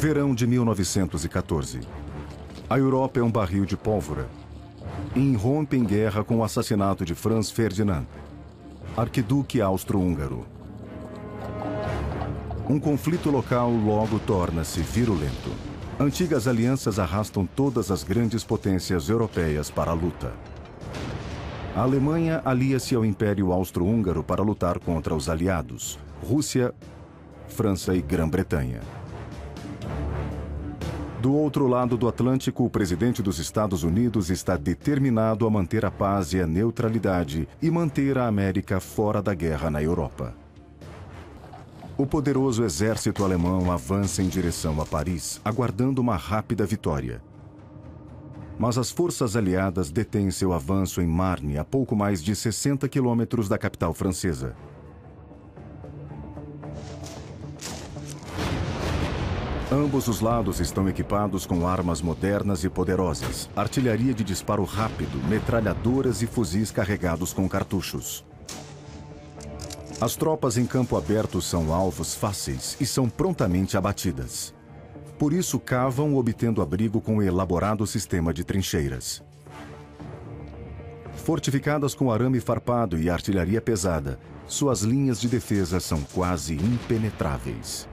Verão de 1914. A Europa é um barril de pólvora e irrompe em guerra com o assassinato de Franz Ferdinand, arquiduque austro-húngaro. Um conflito local logo torna-se virulento. Antigas alianças arrastam todas as grandes potências europeias para a luta. A Alemanha alia-se ao Império Austro-Húngaro para lutar contra os aliados, Rússia, França e Grã-Bretanha. Do outro lado do Atlântico, o presidente dos Estados Unidos está determinado a manter a paz e a neutralidade e manter a América fora da guerra na Europa. O poderoso exército alemão avança em direção a Paris, aguardando uma rápida vitória. Mas as forças aliadas detêm seu avanço em Marne, a pouco mais de 60 quilômetros da capital francesa. Ambos os lados estão equipados com armas modernas e poderosas, artilharia de disparo rápido, metralhadoras e fuzis carregados com cartuchos. As tropas em campo aberto são alvos fáceis e são prontamente abatidas. Por isso cavam obtendo abrigo com um elaborado sistema de trincheiras. Fortificadas com arame farpado e artilharia pesada, suas linhas de defesa são quase impenetráveis.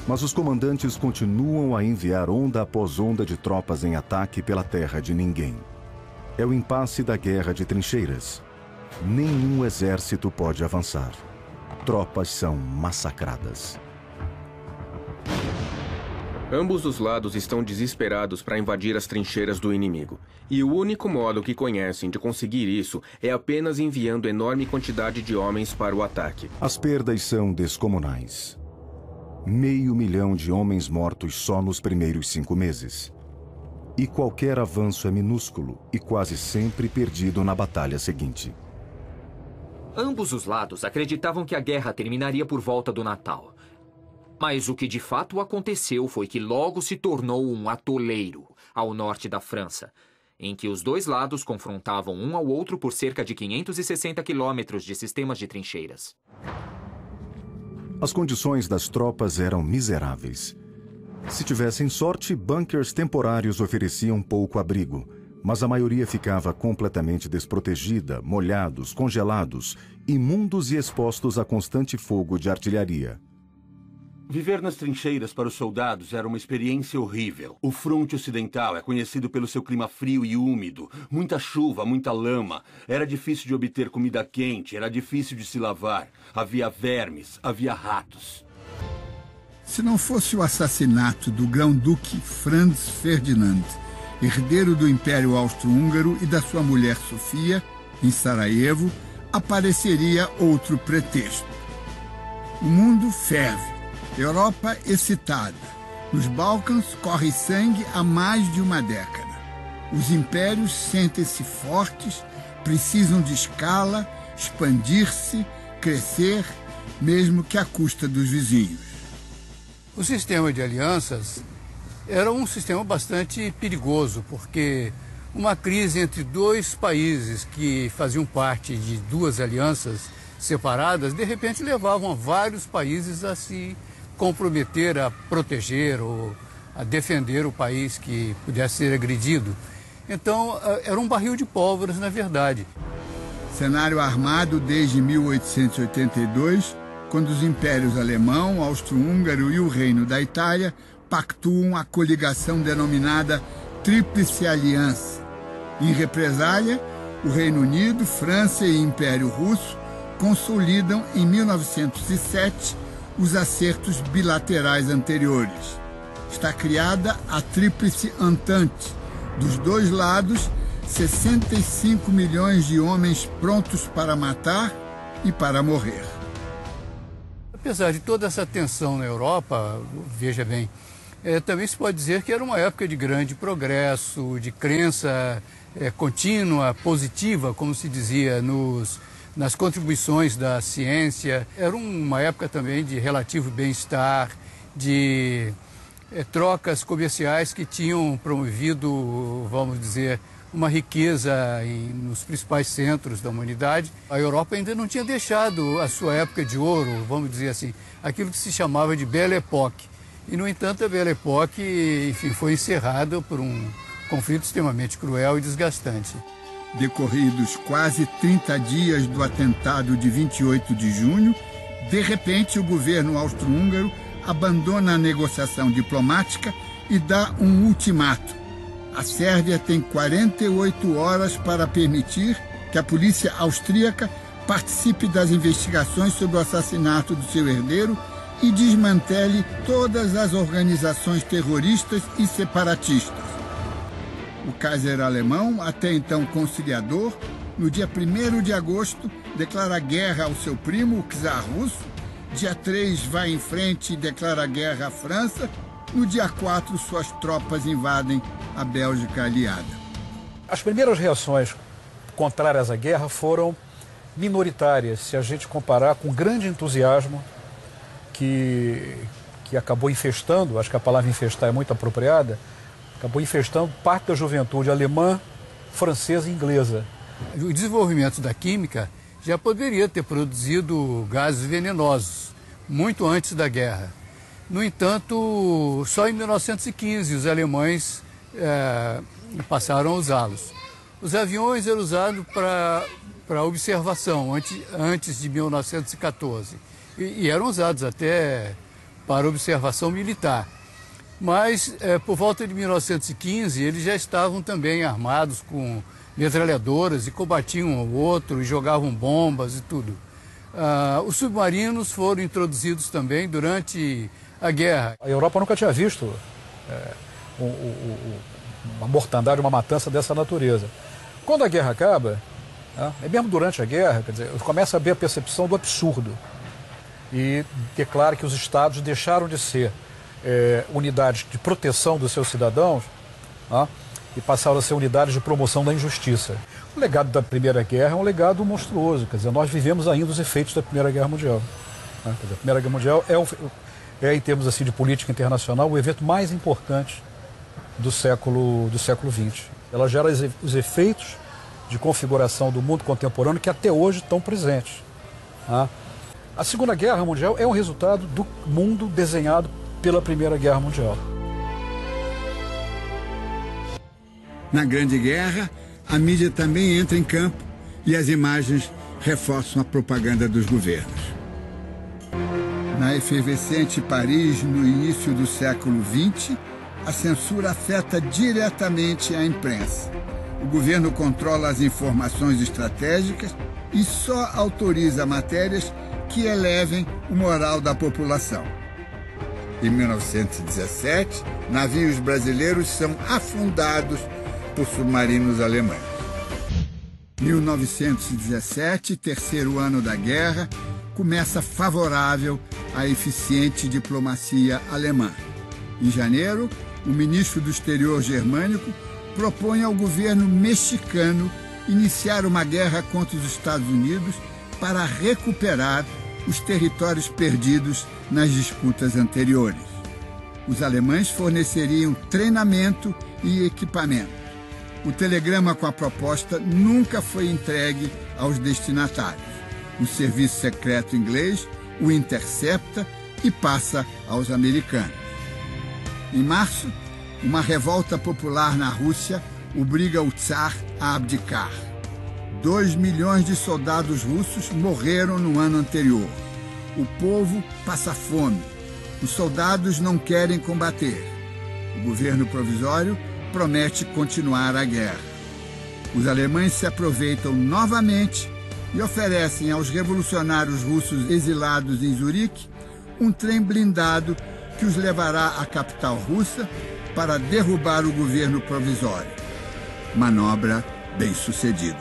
Mas os comandantes continuam a enviar onda após onda de tropas em ataque pela terra de ninguém. É o impasse da guerra de trincheiras. Nenhum exército pode avançar. Tropas são massacradas. Ambos os lados estão desesperados para invadir as trincheiras do inimigo. E o único modo que conhecem de conseguir isso é apenas enviando enorme quantidade de homens para o ataque. As perdas são descomunais. 500 mil de homens mortos só nos primeiros 5 meses. E qualquer avanço é minúsculo e quase sempre perdido na batalha seguinte. Ambos os lados acreditavam que a guerra terminaria por volta do Natal. Mas o que de fato aconteceu foi que logo se tornou um atoleiro ao norte da França, em que os dois lados confrontavam um ao outro por cerca de 560 quilômetros de sistemas de trincheiras. As condições das tropas eram miseráveis. Se tivessem sorte, bunkers temporários ofereciam pouco abrigo, mas a maioria ficava completamente desprotegida, molhados, congelados, imundos e expostos a constante fogo de artilharia. Viver nas trincheiras para os soldados era uma experiência horrível. O fronte ocidental é conhecido pelo seu clima frio e úmido, muita chuva, muita lama. Era difícil de obter comida quente, era difícil de se lavar. Havia vermes, havia ratos. Se não fosse o assassinato do grão-duque Franz Ferdinand, herdeiro do Império Austro-Húngaro, e da sua mulher Sofia, em Sarajevo, apareceria outro pretexto. O mundo ferve. Europa excitada. Nos Balcãs corre sangue há mais de uma década. Os impérios sentem-se fortes, precisam de escala, expandir-se, crescer, mesmo que à custa dos vizinhos. O sistema de alianças era um sistema bastante perigoso, porque uma crise entre dois países que faziam parte de duas alianças separadas, de repente levavam a vários países a se comprometer a proteger ou a defender o país que pudesse ser agredido. Então, era um barril de pólvora, na verdade. Cenário armado desde 1882, quando os impérios alemão, austro-húngaro e o Reino da Itália pactuam a coligação denominada Tríplice Aliança. Em represália, o Reino Unido, França e Império Russo consolidam em 1907 os acertos bilaterais anteriores. Está criada a Tríplice Entente. Dos dois lados, 65 milhões de homens prontos para matar e para morrer. Apesar de toda essa tensão na Europa, veja bem, também se pode dizer que era uma época de grande progresso, de crença contínua, positiva, como se dizia nas contribuições da ciência. Era uma época também de relativo bem-estar, de trocas comerciais que tinham promovido, vamos dizer, uma riqueza nos principais centros da humanidade. A Europa ainda não tinha deixado a sua época de ouro, vamos dizer assim, aquilo que se chamava de Belle Époque. E, no entanto, a Belle Époque, enfim, foi encerrada por um conflito extremamente cruel e desgastante. Decorridos quase 30 dias do atentado de 28 de junho, de repente o governo austro-húngaro abandona a negociação diplomática e dá um ultimato. A Sérvia tem 48 horas para permitir que a polícia austríaca participe das investigações sobre o assassinato do seu herdeiro e desmantele todas as organizações terroristas e separatistas. O Kaiser alemão, até então conciliador, no dia 1º de agosto, declara guerra ao seu primo, o czar russo. Dia 3, vai em frente e declara guerra à França. No dia 4, suas tropas invadem a Bélgica aliada. As primeiras reações contrárias à guerra foram minoritárias, se a gente comparar com o grande entusiasmo que acabou infestando, acho que a palavra infestar é muito apropriada, acabou infestando parte da juventude alemã, francesa e inglesa. O desenvolvimento da química já poderia ter produzido gases venenosos, muito antes da guerra. No entanto, só em 1915 os alemães passaram a usá-los. Os aviões eram usados para observação antes de 1914 e eram usados até para observação militar. Mas, por volta de 1915, eles já estavam também armados com metralhadoras e combatiam um ao outro e jogavam bombas e tudo. Os submarinos foram introduzidos também durante a guerra. A Europa nunca tinha visto uma mortandade, uma matança dessa natureza. Quando a guerra acaba, mesmo durante a guerra, quer dizer, começa a haver a percepção do absurdo e declara que os estados deixaram de ser unidades de proteção dos seus cidadãos e passaram a ser unidades de promoção da injustiça. O legado da Primeira Guerra é um legado monstruoso, quer dizer, nós vivemos ainda os efeitos da Primeira Guerra Mundial. Quer dizer, a Primeira Guerra Mundial em termos assim, de política internacional, o evento mais importante do século XX. Ela gera os efeitos de configuração do mundo contemporâneo que até hoje estão presentes. A Segunda Guerra Mundial é um resultado do mundo desenhado pela Primeira Guerra Mundial. Na Grande Guerra, a mídia também entra em campo e as imagens reforçam a propaganda dos governos. Na efervescente Paris, no início do século XX, a censura afeta diretamente a imprensa. O governo controla as informações estratégicas e só autoriza matérias que elevem o moral da população. Em 1917, navios brasileiros são afundados por submarinos alemães. 1917, terceiro ano da guerra, começa favorável à eficiente diplomacia alemã. Em janeiro, o ministro do Exterior germânico propõe ao governo mexicano iniciar uma guerra contra os Estados Unidos para recuperar os territórios perdidos nas disputas anteriores. Os alemães forneceriam treinamento e equipamento. O telegrama com a proposta nunca foi entregue aos destinatários. O serviço secreto inglês o intercepta e passa aos americanos. Em março, uma revolta popular na Rússia obriga o czar a abdicar. 2 milhões de soldados russos morreram no ano anterior. O povo passa fome. Os soldados não querem combater. O governo provisório promete continuar a guerra. Os alemães se aproveitam novamente e oferecem aos revolucionários russos exilados em Zurique um trem blindado que os levará à capital russa para derrubar o governo provisório. Manobra bem-sucedida.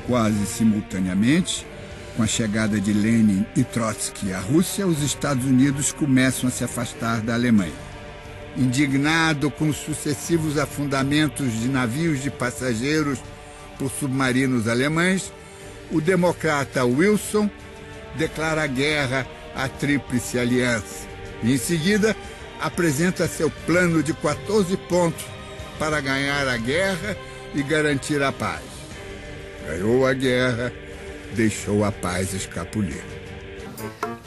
Quase simultaneamente, com a chegada de Lenin e Trotsky à Rússia, os Estados Unidos começam a se afastar da Alemanha. Indignado com os sucessivos afundamentos de navios de passageiros por submarinos alemães, o democrata Wilson declara guerra à Tríplice Aliança. E, em seguida, apresenta seu plano de 14 pontos para ganhar a guerra e garantir a paz. Ganhou a guerra, deixou a paz escapulir.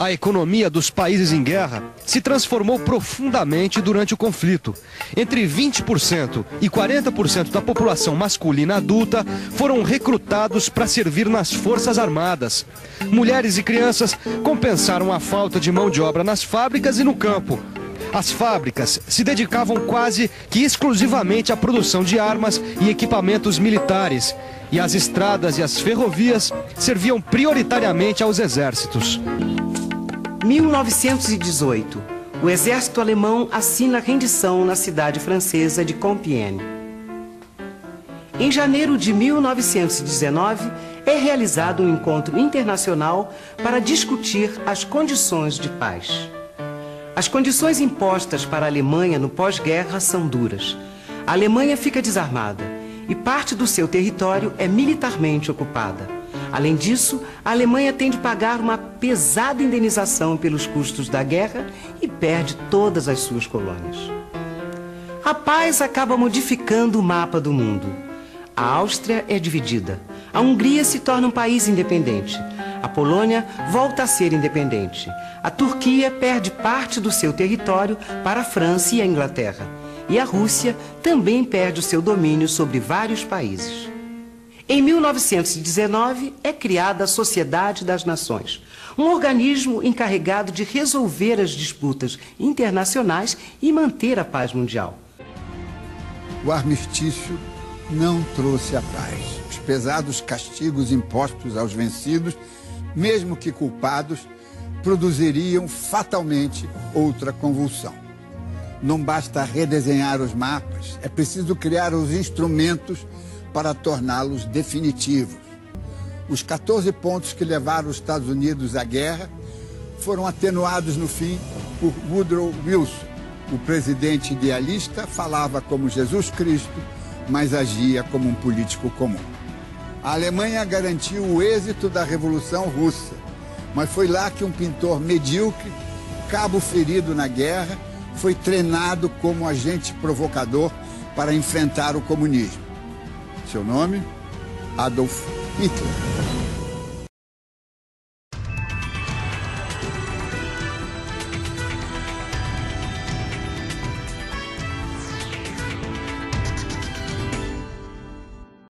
A economia dos países em guerra se transformou profundamente durante o conflito. Entre 20% e 40% da população masculina adulta foram recrutados para servir nas Forças Armadas. Mulheres e crianças compensaram a falta de mão de obra nas fábricas e no campo. As fábricas se dedicavam quase que exclusivamente à produção de armas e equipamentos militares. E as estradas e as ferrovias serviam prioritariamente aos exércitos. 1918. O exército alemão assina a rendição na cidade francesa de Compiègne. Em janeiro de 1919, é realizado um encontro internacional para discutir as condições de paz. As condições impostas para a Alemanha no pós-guerra são duras. A Alemanha fica desarmada e parte do seu território é militarmente ocupada. Além disso, a Alemanha tem de pagar uma pesada indenização pelos custos da guerra e perde todas as suas colônias. A paz acaba modificando o mapa do mundo. A Áustria é dividida. A Hungria se torna um país independente. A Polônia volta a ser independente. A Turquia perde parte do seu território para a França e a Inglaterra. E a Rússia também perde o seu domínio sobre vários países. Em 1919, é criada a Sociedade das Nações, um organismo encarregado de resolver as disputas internacionais e manter a paz mundial. O armistício não trouxe a paz. Os pesados castigos impostos aos vencidos, mesmo que culpados, produziriam fatalmente outra convulsão. Não basta redesenhar os mapas, é preciso criar os instrumentos para torná-los definitivos. Os 14 pontos que levaram os Estados Unidos à guerra foram atenuados no fim por Woodrow Wilson. O presidente idealista falava como Jesus Cristo, mas agia como um político comum. A Alemanha garantiu o êxito da Revolução Russa, mas foi lá que um pintor medíocre, cabo ferido na guerra, foi treinado como agente provocador para enfrentar o comunismo. Seu nome? Adolf Hitler.